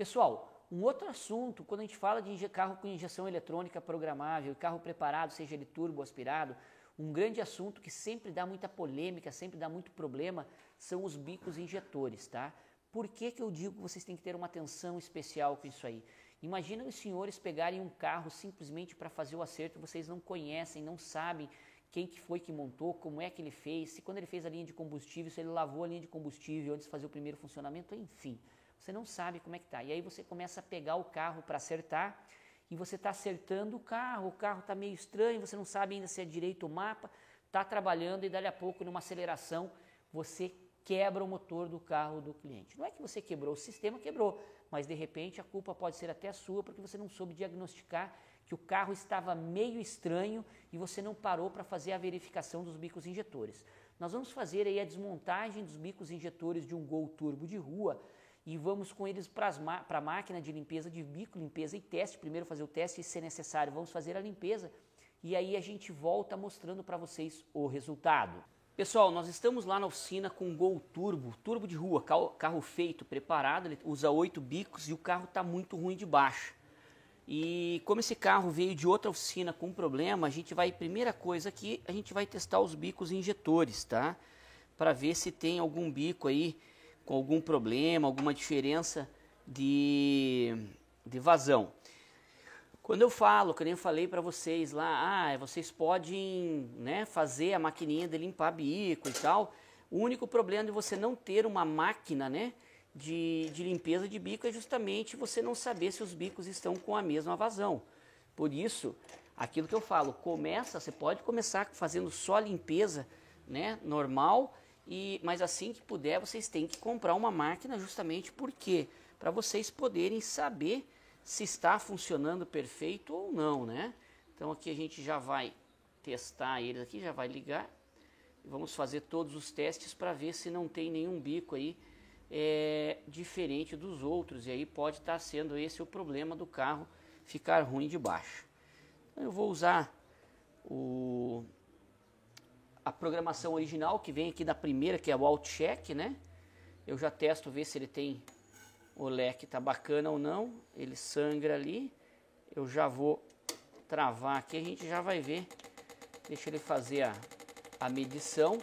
Pessoal, um outro assunto, quando a gente fala de carro com injeção eletrônica programável, carro preparado, seja ele turbo ou aspirado, um grande assunto que sempre dá muita polêmica, sempre dá muito problema, são os bicos injetores, tá? Por que que eu digo que vocês têm que ter uma atenção especial com isso aí? Imagina os senhores pegarem um carro simplesmente para fazer o acerto, vocês não conhecem, não sabem quem que foi que montou, como é que ele fez, se quando ele fez a linha de combustível, se ele lavou a linha de combustível antes de fazer o primeiro funcionamento, enfim. Você não sabe como é que tá. E aí você começa a pegar o carro para acertar e você está acertando o carro está meio estranho, você não sabe ainda se é direito o mapa, está trabalhando e dali a pouco numa aceleração você quebra o motor do carro do cliente. Não é que você quebrou, o sistema quebrou, mas de repente a culpa pode ser até sua porque você não soube diagnosticar que o carro estava meio estranho e você não parou para fazer a verificação dos bicos injetores. Nós vamos fazer aí a desmontagem dos bicos injetores de um Gol Turbo de rua e vamos com eles para a máquina de limpeza de bico, limpeza e teste. Primeiro fazer o teste e, se necessário, vamos fazer a limpeza e aí a gente volta mostrando para vocês o resultado. Pessoal, nós estamos lá na oficina com um Gol Turbo de rua, carro feito, preparado, ele usa 8 bicos e o carro está muito ruim de baixa. E como esse carro veio de outra oficina com problema, a gente vai, primeira coisa aqui, a gente vai testar os bicos injetores, tá? Para ver se tem algum bico aí com algum problema, alguma diferença de vazão. Quando eu falo, que nem eu falei para vocês lá, vocês podem, né, fazer a maquininha de limpar bico e tal, o único problema de você não ter uma máquina, né, de limpeza de bico é justamente você não saber se os bicos estão com a mesma vazão. Por isso, aquilo que eu falo, você pode começar fazendo só limpeza, né, normal, mas assim que puder vocês têm que comprar uma máquina justamente porque para vocês poderem saber se está funcionando perfeito ou não, né? Então aqui a gente já vai testar eles aqui, já vai ligar e vamos fazer todos os testes para ver se não tem nenhum bico aí diferente dos outros, e aí pode estar sendo esse o problema do carro ficar ruim de baixo. Então eu vou usar a programação original que vem aqui da primeira, que é o Auto Check, né? Eu já testo ver se ele tem o leque tá bacana ou não. Ele sangra ali. Eu já vou travar aqui, a gente já vai ver. Deixa ele fazer a medição.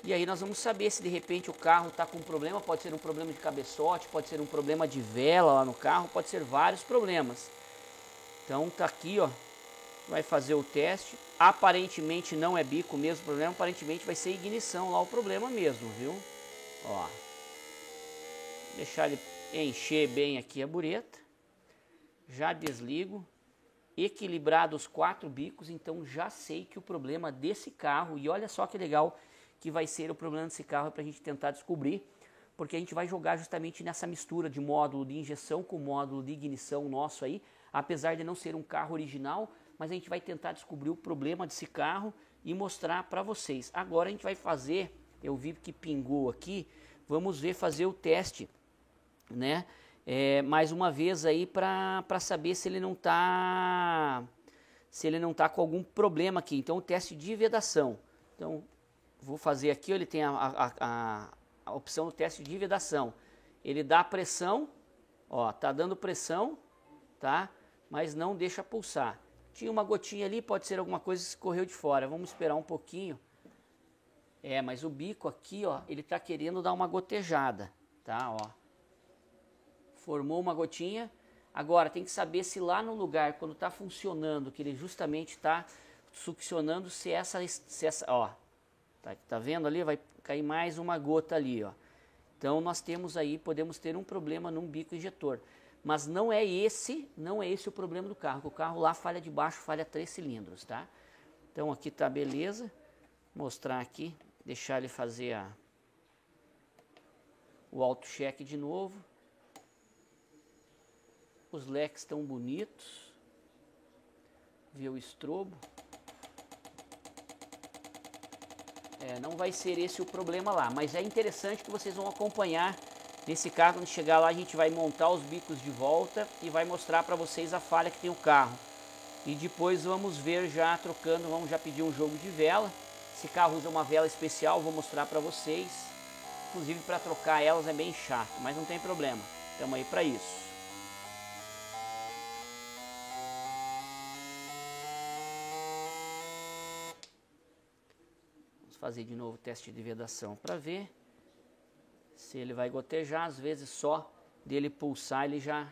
E aí nós vamos saber se de repente o carro está com problema. Pode ser um problema de cabeçote, pode ser um problema de vela lá no carro, pode ser vários problemas. Então tá aqui, ó. Vai fazer o teste. Aparentemente não é bico mesmo o problema, aparentemente vai ser ignição lá o problema mesmo, viu? Ó. Deixar ele encher bem aqui a bureta. Já desligo. Equilibrado os 4 bicos, então já sei que o problema desse carro, e olha só que legal que vai ser o problema desse carro para a gente tentar descobrir, porque a gente vai jogar justamente nessa mistura de módulo de injeção com módulo de ignição nosso aí, apesar de não ser um carro original, mas a gente vai tentar descobrir o problema desse carro e mostrar para vocês. Agora a gente vai fazer, eu vi que pingou aqui, vamos fazer o teste, né? Mais uma vez aí para saber se ele não tá com algum problema aqui. Então o teste de vedação. Então vou fazer aqui, ele tem a opção do teste de vedação. Ele dá pressão, ó, tá dando pressão, tá? Mas não deixa pulsar. Tinha uma gotinha ali, pode ser alguma coisa que escorreu de fora. Vamos esperar um pouquinho. Mas o bico aqui, ó, ele tá querendo dar uma gotejada, tá? Ó. Formou uma gotinha. Agora tem que saber se lá no lugar, quando está funcionando, que ele justamente está succionando, se essa, ó, tá vendo ali? Vai cair mais uma gota ali, ó. Então nós temos aí, podemos ter um problema num bico injetor. Mas não é esse o problema do carro. O carro lá falha de baixo, falha 3 cilindros, tá? Então aqui tá beleza. Mostrar aqui, deixar ele fazer o auto check de novo. Os leques estão bonitos. Vê o estrobo. Não vai ser esse o problema lá, mas é interessante que vocês vão acompanhar nesse carro. Quando chegar lá a gente vai montar os bicos de volta e vai mostrar para vocês a falha que tem o carro. E depois vamos ver já trocando, vamos já pedir um jogo de vela. Esse carro usa uma vela especial, vou mostrar para vocês. Inclusive para trocar elas é bem chato, mas não tem problema, estamos aí para isso. fazer de novo o teste de vedação para ver se ele vai gotejar. Às vezes só dele pulsar ele já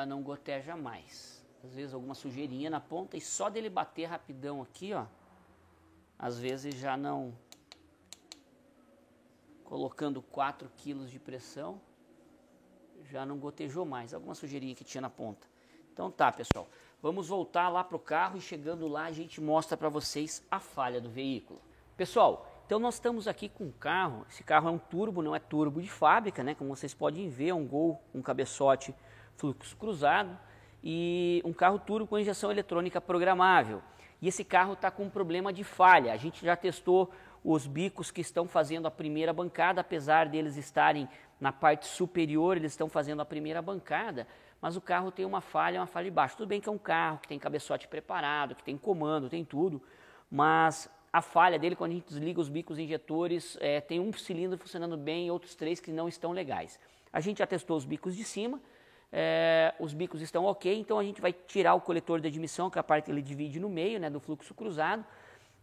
não goteja mais. Às vezes alguma sujeirinha na ponta e só dele bater rapidão aqui, ó, às vezes já não, colocando 4 kg de pressão, já não gotejou mais, alguma sujeirinha que tinha na ponta. Então tá, pessoal, vamos voltar lá para o carro e chegando lá a gente mostra para vocês a falha do veículo. Pessoal, então nós estamos aqui com um carro, esse carro é um turbo, não é turbo de fábrica, né? Como vocês podem ver, é um Gol, um cabeçote fluxo cruzado e um carro turbo com injeção eletrônica programável. E esse carro está com um problema de falha. A gente já testou os bicos que estão fazendo a primeira bancada, apesar deles estarem na parte superior, eles estão fazendo a primeira bancada, mas o carro tem uma falha de baixo. Tudo bem que é um carro que tem cabeçote preparado, que tem comando, tem tudo, mas a falha dele, quando a gente desliga os bicos injetores, tem um cilindro funcionando bem e outros 3 que não estão legais. A gente já testou os bicos de cima, os bicos estão ok, então a gente vai tirar o coletor de admissão, que é a parte que ele divide no meio, né, do fluxo cruzado.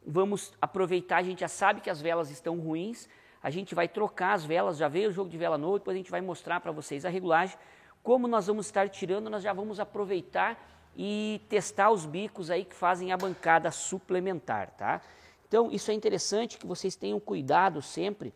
Vamos aproveitar, a gente já sabe que as velas estão ruins, a gente vai trocar as velas, já veio o jogo de vela novo, depois a gente vai mostrar para vocês a regulagem. Como nós vamos estar tirando, nós já vamos aproveitar e testar os bicos aí que fazem a bancada suplementar, tá? Então isso é interessante que vocês tenham cuidado sempre,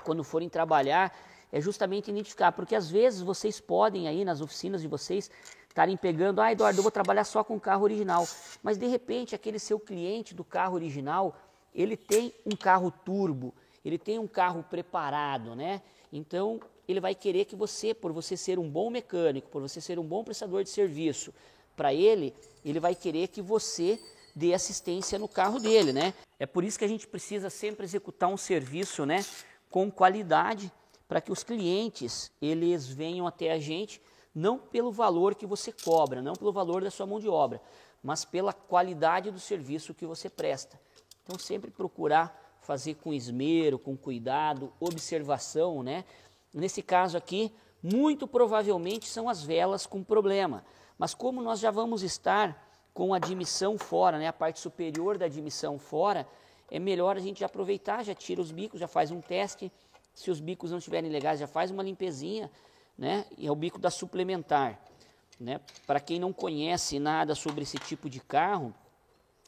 quando forem trabalhar, é justamente identificar, porque às vezes vocês podem aí nas oficinas de vocês estarem pegando, Eduardo, eu vou trabalhar só com o carro original, mas de repente aquele seu cliente do carro original, ele tem um carro turbo, ele tem um carro preparado, né? Então ele vai querer que você, por você ser um bom mecânico, por você ser um bom prestador de serviço, para ele vai querer que você dê assistência no carro dele, né? É por isso que a gente precisa sempre executar um serviço, né, com qualidade, para que os clientes, eles venham até a gente, não pelo valor que você cobra, não pelo valor da sua mão de obra, mas pela qualidade do serviço que você presta. Então sempre procurar fazer com esmero, com cuidado, observação, né? Nesse caso aqui, muito provavelmente são as velas com problema, mas como nós já vamos estar com a admissão fora, né, a parte superior da admissão fora, é melhor a gente aproveitar, já tira os bicos, já faz um teste. Se os bicos não estiverem legais, já faz uma limpezinha, né? E é o bico da suplementar, né? Para quem não conhece nada sobre esse tipo de carro,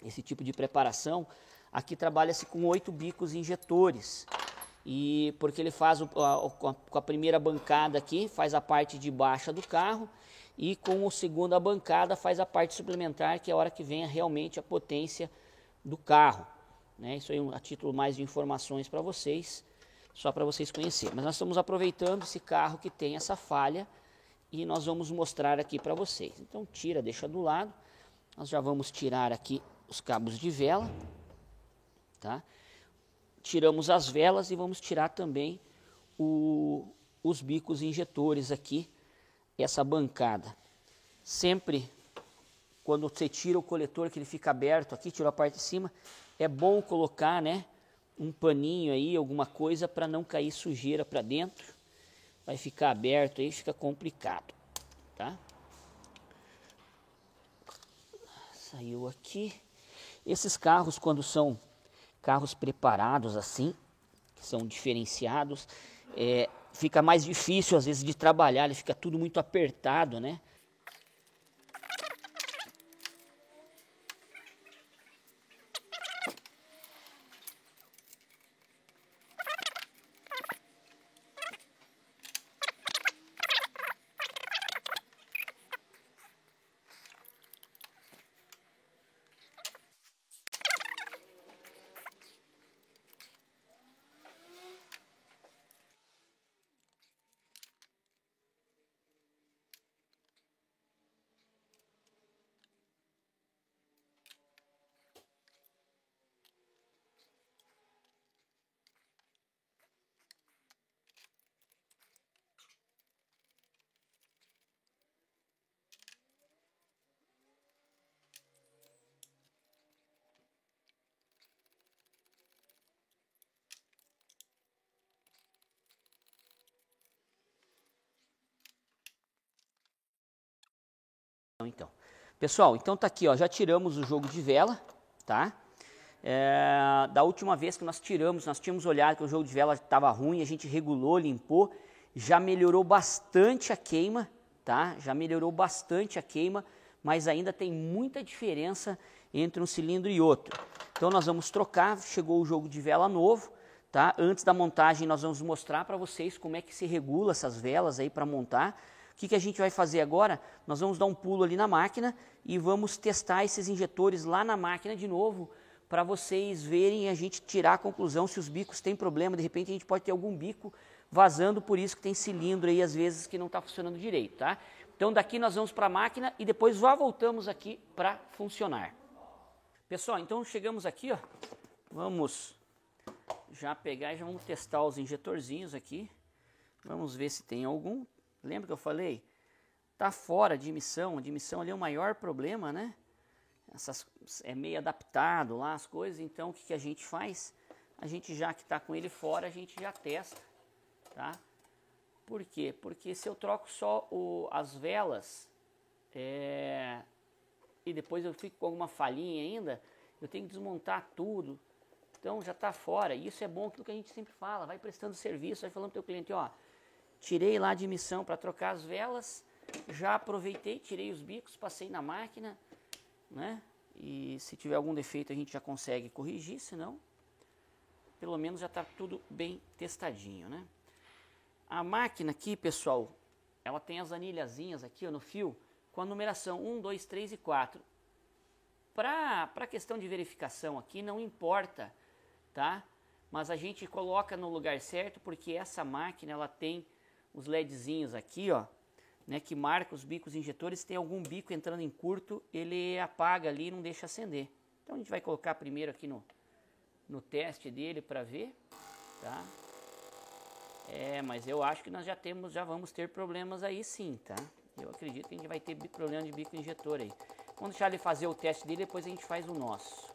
esse tipo de preparação, aqui trabalha-se com 8 bicos injetores. E porque ele faz com a primeira bancada aqui, faz a parte de baixa do carro, e com a segunda bancada faz a parte suplementar, que é a hora que venha realmente a potência do carro, né? Isso aí a título mais de informações para vocês, só para vocês conhecerem. Mas nós estamos aproveitando esse carro que tem essa falha e nós vamos mostrar aqui para vocês. Então tira, deixa do lado. Nós já vamos tirar aqui os cabos de vela, tá? Tiramos as velas e vamos tirar também os bicos injetores aqui, essa bancada. Sempre quando você tira o coletor, que ele fica aberto aqui, tirou a parte de cima, é bom colocar, né, um paninho aí, alguma coisa para não cair sujeira para dentro. Vai ficar aberto aí, fica complicado, tá? Saiu aqui. Esses carros, quando são carros preparados assim, que são diferenciados, fica mais difícil às vezes de trabalhar, ele fica tudo muito apertado, né? Então, pessoal, então tá aqui, ó, já tiramos o jogo de vela, tá? Da última vez que nós tínhamos olhado que o jogo de vela estava ruim, a gente regulou, limpou, já melhorou bastante a queima, tá? Já melhorou bastante a queima, mas ainda tem muita diferença entre um cilindro e outro. Então nós vamos trocar, chegou o jogo de vela novo, tá? Antes da montagem nós vamos mostrar para vocês como é que se regula essas velas aí para montar. O que a gente vai fazer agora? Nós vamos dar um pulo ali na máquina e vamos testar esses injetores lá na máquina de novo, para vocês verem e a gente tirar a conclusão se os bicos têm problema. De repente a gente pode ter algum bico vazando, por isso que tem cilindro aí às vezes que não está funcionando direito, tá? Então daqui nós vamos para a máquina e depois já voltamos aqui para funcionar. Pessoal, então chegamos aqui, ó, vamos já pegar e já vamos testar os injetorzinhos aqui. Vamos ver se tem algum. Lembra que eu falei? Tá fora de emissão, a emissão ali é o maior problema, né? É meio adaptado lá as coisas, então o que a gente faz? A gente já que está com ele fora, a gente já testa, tá? Por quê? Porque se eu troco só as velas e depois eu fico com alguma falhinha ainda, eu tenho que desmontar tudo, então já está fora. E isso é bom, aquilo que a gente sempre fala, vai prestando serviço, vai falando para o teu cliente, ó, tirei lá de emissão para trocar as velas, já aproveitei, tirei os bicos, passei na máquina, né? E se tiver algum defeito a gente já consegue corrigir, senão pelo menos já está tudo bem testadinho, né? A máquina aqui, pessoal, ela tem as anilhazinhas aqui, ó, no fio com a numeração 1, 2, 3 e 4. Para a questão de verificação aqui não importa, tá? Mas a gente coloca no lugar certo porque essa máquina ela tem os LEDzinhos aqui, ó, né, que marca os bicos injetores. Se tem algum bico entrando em curto, ele apaga ali e não deixa acender. Então a gente vai colocar primeiro aqui no teste dele para ver, tá? Mas eu acho que nós já vamos ter problemas aí sim, tá? Eu acredito que a gente vai ter problema de bico injetor aí. Vamos deixar ele fazer o teste dele, depois a gente faz o nosso.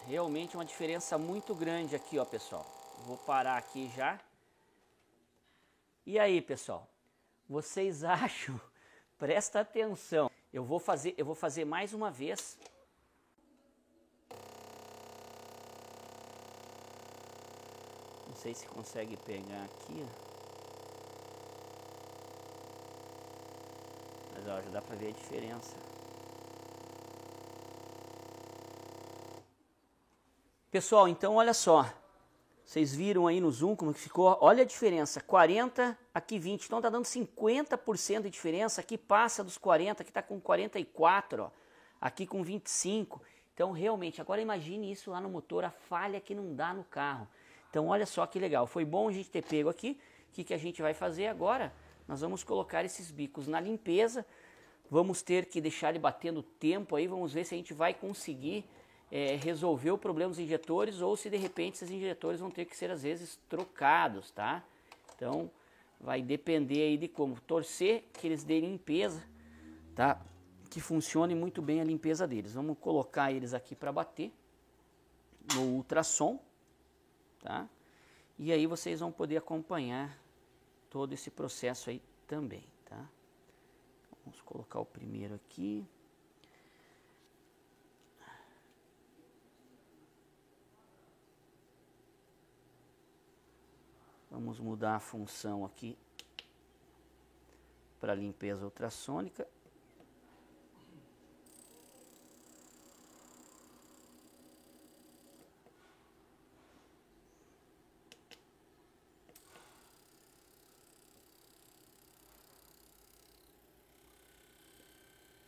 Realmente uma diferença muito grande aqui, ó, pessoal. Vou parar aqui já. E aí, pessoal, vocês acham? Presta atenção. Eu vou fazer mais uma vez. Não sei se consegue pegar aqui. Mas ó, já dá para ver a diferença. Pessoal, então olha só. Vocês viram aí no zoom como que ficou? Olha a diferença, 40, aqui 20, então tá dando 50% de diferença, aqui passa dos 40, aqui tá com 44, ó, aqui com 25, então realmente, agora imagine isso lá no motor, a falha que não dá no carro. Então olha só que legal, foi bom a gente ter pego aqui. O que a gente vai fazer agora? Nós vamos colocar esses bicos na limpeza, vamos ter que deixar ele batendo tempo aí, vamos ver se a gente vai conseguir resolver o problema dos injetores ou se de repente esses injetores vão ter que ser às vezes trocados, tá? Então vai depender aí de como torcer que eles dêem limpeza, tá? Que funcione muito bem a limpeza deles. Vamos colocar eles aqui para bater no ultrassom, tá? E aí vocês vão poder acompanhar todo esse processo aí também, tá? Vamos colocar o primeiro aqui. Vamos mudar a função aqui para limpeza ultrassônica.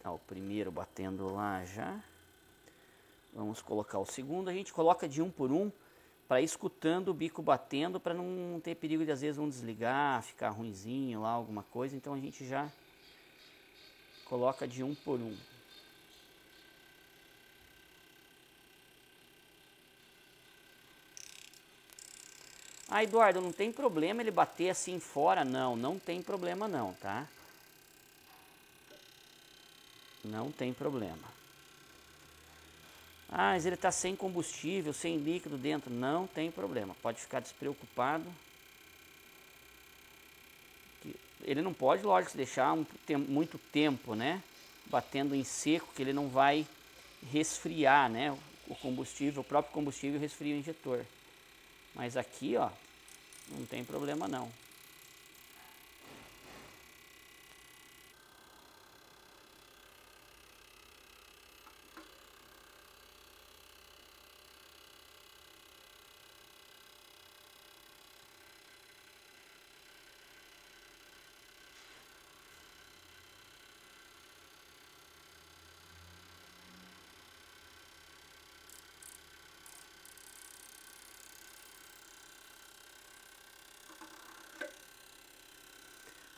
Tá o primeiro batendo lá já. Vamos colocar o segundo. A gente coloca de um por um, para ir escutando o bico batendo, para não ter perigo de às vezes não desligar, ficar ruinzinho lá, alguma coisa. Então a gente já coloca de um por um. Ah, Eduardo, não tem problema ele bater assim fora? Não, não tem problema não, tá? Não tem problema. Ah, mas ele está sem combustível, sem líquido dentro. Não tem problema, pode ficar despreocupado. Ele não pode, lógico, deixar muito tempo, né? Batendo em seco, que ele não vai resfriar, né, o combustível, o próprio combustível resfria o injetor. Mas aqui, ó, não tem problema não.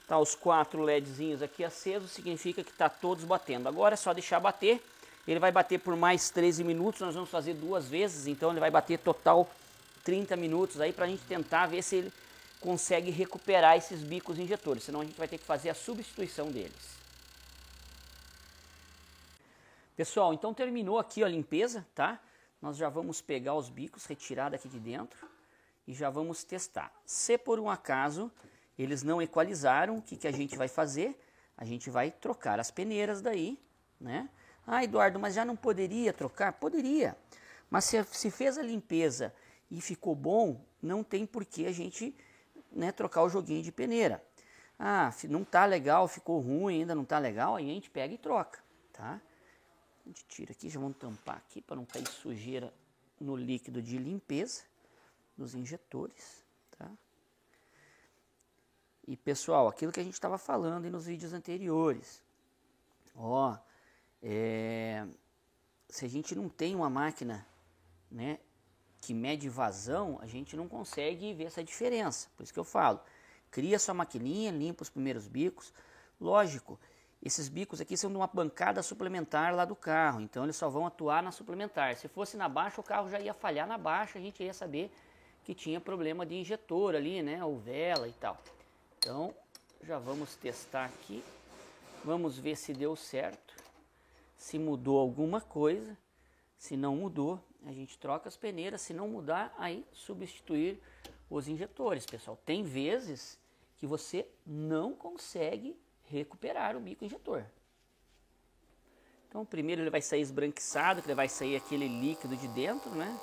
Tá os 4 LEDzinhos aqui acesos, significa que está todos batendo. Agora é só deixar bater, ele vai bater por mais 13 minutos, nós vamos fazer 2 vezes, então ele vai bater total 30 minutos aí para a gente tentar ver se ele consegue recuperar esses bicos injetores, senão a gente vai ter que fazer a substituição deles. Pessoal, então terminou aqui a limpeza, tá? Nós já vamos pegar os bicos, retirar daqui de dentro e já vamos testar. Se por um acaso eles não equalizaram, o que a gente vai fazer? A gente vai trocar as peneiras daí, né? Ah, Eduardo, mas já não poderia trocar? Poderia. Mas se fez a limpeza e ficou bom, não tem por que a gente, né, trocar o joguinho de peneira. Ah, não tá legal, ficou ruim, ainda não tá legal, aí a gente pega e troca, tá? A gente tira aqui, já vamos tampar aqui para não cair sujeira no líquido de limpeza dos injetores, tá? E pessoal, aquilo que a gente estava falando aí nos vídeos anteriores, ó, se a gente não tem uma máquina, né, que mede vazão, a gente não consegue ver essa diferença. Por isso que eu falo, cria sua maquininha, limpa os primeiros bicos. Lógico, esses bicos aqui são de uma bancada suplementar lá do carro, então eles só vão atuar na suplementar. Se fosse na baixa, o carro já ia falhar na baixa, a gente ia saber que tinha problema de injetor ali, né, ou vela e tal. Então, já vamos testar aqui, vamos ver se deu certo, se mudou alguma coisa. Se não mudou, a gente troca as peneiras. Se não mudar, aí substituir os injetores, pessoal. Tem vezes que você não consegue recuperar o bico injetor. Então, primeiro ele vai sair esbranquiçado, que ele vai sair aquele líquido de dentro, né?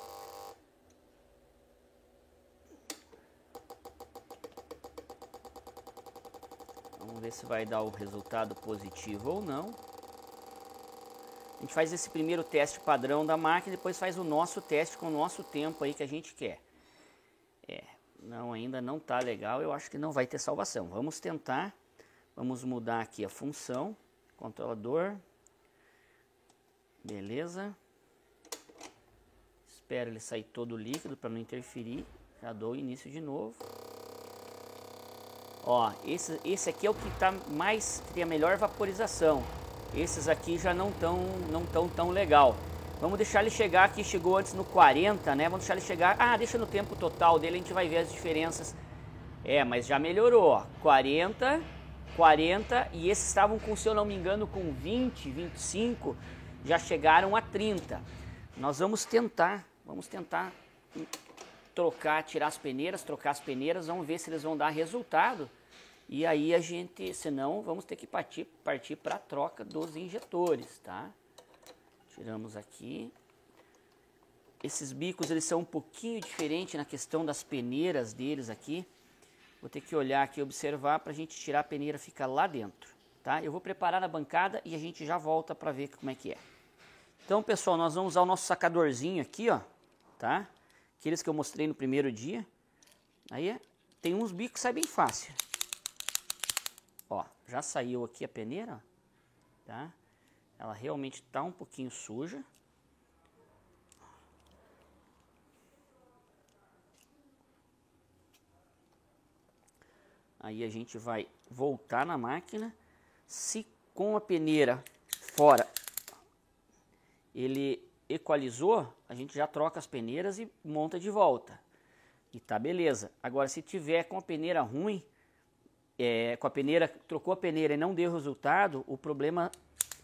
Vamos ver se vai dar o resultado positivo ou não. A gente faz esse primeiro teste padrão da máquina, depois faz o nosso teste com o nosso tempo aí que a gente quer. Não, ainda não tá legal, eu acho que não vai ter salvação. Vamos tentar, vamos mudar aqui a função, controlador, beleza. Espero ele sair todo líquido para não interferir, já dou o início de novo. Ó, esse aqui é o que tá mais, que tem a melhor vaporização. Esses aqui já não tão tão legal. Vamos deixar ele chegar aqui, chegou antes no 40, né? Vamos deixar ele chegar, deixa no tempo total dele, a gente vai ver as diferenças. Mas já melhorou, ó, 40, 40, e esses estavam com, se eu não me engano, com 20, 25, já chegaram a 30. Nós vamos tentar trocar, tirar as peneiras, trocar as peneiras, vamos ver se eles vão dar resultado. E aí a gente, senão, vamos ter que partir para a troca dos injetores, tá? Tiramos aqui. Esses bicos, eles são um pouquinho diferentes na questão das peneiras deles aqui. Vou ter que olhar aqui e observar para a gente tirar a peneira, ficar lá dentro, tá? Eu vou preparar na bancada e a gente já volta para ver como é que é. Então, pessoal, nós vamos usar o nosso sacadorzinho aqui, ó, tá? Aqueles que eu mostrei no primeiro dia. Aí tem uns bicos que sai bem fácil. Ó, já saiu aqui a peneira, tá? Ela realmente tá um pouquinho suja. Aí a gente vai voltar na máquina. Se com a peneira fora ele equalizou, a gente já troca as peneiras e monta de volta. E tá beleza. Agora, se tiver com a peneira ruim, com a peneira, trocou a peneira e não deu resultado, o problema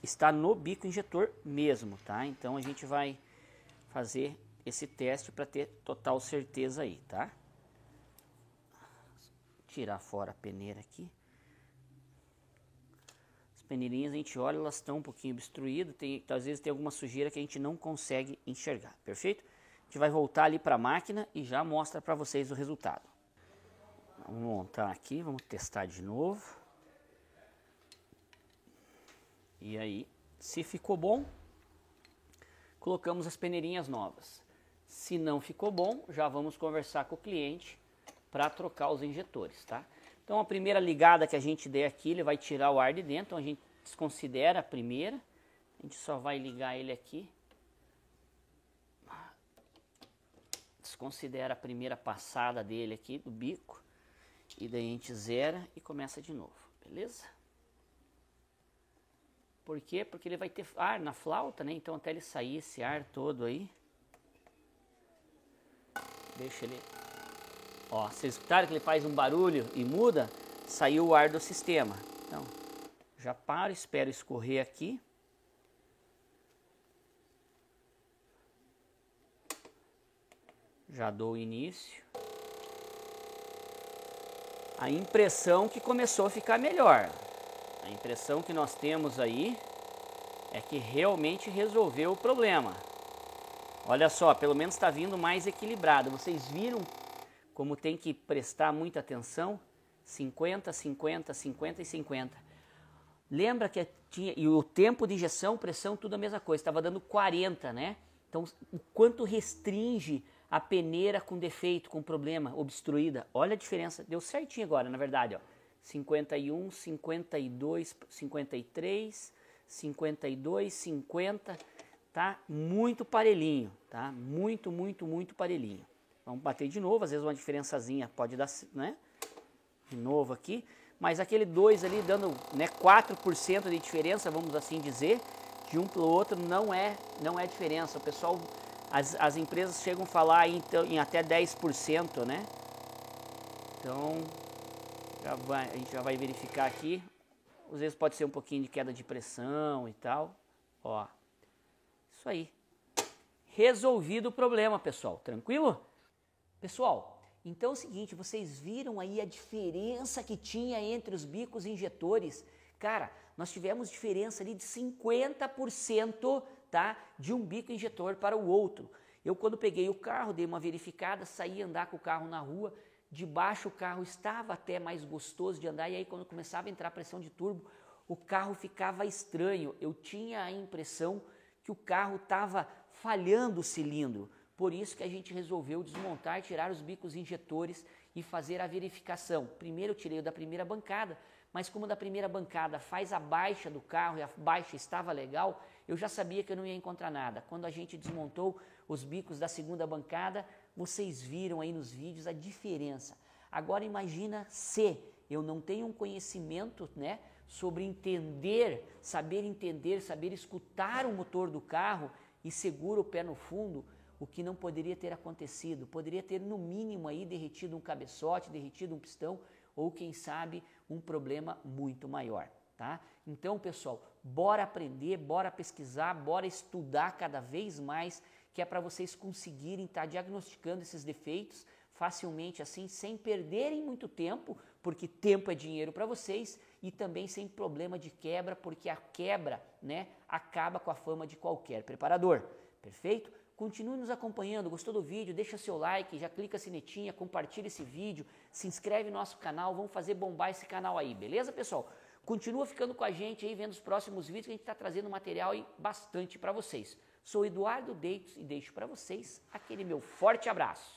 está no bico injetor mesmo, tá? Então a gente vai fazer esse teste para ter total certeza aí, tá? Tirar fora a peneira aqui. As peneirinhas a gente olha, elas estão um pouquinho obstruídas, às vezes tem alguma sujeira que a gente não consegue enxergar, perfeito? A gente vai voltar ali para a máquina e já mostra para vocês o resultado. Vamos montar aqui, vamos testar de novo. E aí, se ficou bom, colocamos as peneirinhas novas. Se não ficou bom, já vamos conversar com o cliente para trocar os injetores, tá? Então a primeira ligada que a gente der aqui, ele vai tirar o ar de dentro, então a gente desconsidera a primeira, a gente só vai ligar ele aqui. Desconsidera a primeira passada dele aqui, do bico, e daí a gente zera e começa de novo, beleza? Por quê? Porque ele vai ter ar na flauta, né? Então até ele sair esse ar todo aí, deixa ele... Ó, vocês escutaram que ele faz um barulho e muda? Saiu o ar do sistema. Então, já paro, espero escorrer aqui. Já dou o início. A impressão que começou a ficar melhor. A impressão que nós temos aí é que realmente resolveu o problema. Olha só, pelo menos está vindo mais equilibrado. Vocês viram como tem que prestar muita atenção? 50, 50, 50 e 50. Lembra que tinha... E o tempo de injeção, pressão, tudo a mesma coisa. Estava dando 40, né? Então, o quanto restringe a peneira com defeito, com problema, obstruída. Olha a diferença. Deu certinho agora, na verdade, ó. 51, 52, 53, 52, 50... Tá muito parelhinho, tá? Muito, muito, muito parelhinho. Vamos bater de novo, às vezes uma diferençazinha pode dar, né? De novo aqui. Mas aquele 2 ali dando, né, 4% de diferença, vamos assim dizer, de um para o outro não é diferença. O pessoal, as empresas chegam a falar em até 10%, né? Então, a gente já vai verificar aqui. Às vezes pode ser um pouquinho de queda de pressão e tal. Ó. Isso aí. Resolvido o problema, pessoal. Tranquilo? Pessoal, então é o seguinte, vocês viram aí a diferença que tinha entre os bicos injetores? Cara, nós tivemos diferença ali de 50%, tá? De um bico injetor para o outro. Eu quando peguei o carro, dei uma verificada, saí andar com o carro na rua, de baixo o carro estava até mais gostoso de andar, e aí quando começava a entrar a pressão de turbo, o carro ficava estranho. Eu tinha a impressão que o carro estava falhando o cilindro. Por isso que a gente resolveu desmontar, tirar os bicos injetores e fazer a verificação. Primeiro eu tirei o da primeira bancada, mas como da primeira bancada faz a baixa do carro e a baixa estava legal, eu já sabia que eu não ia encontrar nada. Quando a gente desmontou os bicos da segunda bancada, vocês viram aí nos vídeos a diferença. Agora imagina se eu não tenho um conhecimento, né, sobre saber escutar o motor do carro e segura o pé no fundo, o que não poderia ter acontecido. Poderia ter no mínimo aí derretido um cabeçote, derretido um pistão ou quem sabe um problema muito maior, tá? Então, pessoal, bora aprender, bora pesquisar, bora estudar cada vez mais, que é para vocês conseguirem estar diagnosticando esses defeitos facilmente assim, sem perderem muito tempo, porque tempo é dinheiro para vocês, e também sem problema de quebra, porque a quebra, né, acaba com a fama de qualquer preparador. Perfeito? Continue nos acompanhando, gostou do vídeo? Deixa seu like, já clica a sinetinha, compartilha esse vídeo, se inscreve no nosso canal, vamos fazer bombar esse canal aí, beleza, pessoal? Continua ficando com a gente aí, vendo os próximos vídeos, que a gente está trazendo material aí bastante para vocês. Sou Eduardo Deitos e deixo para vocês aquele meu forte abraço.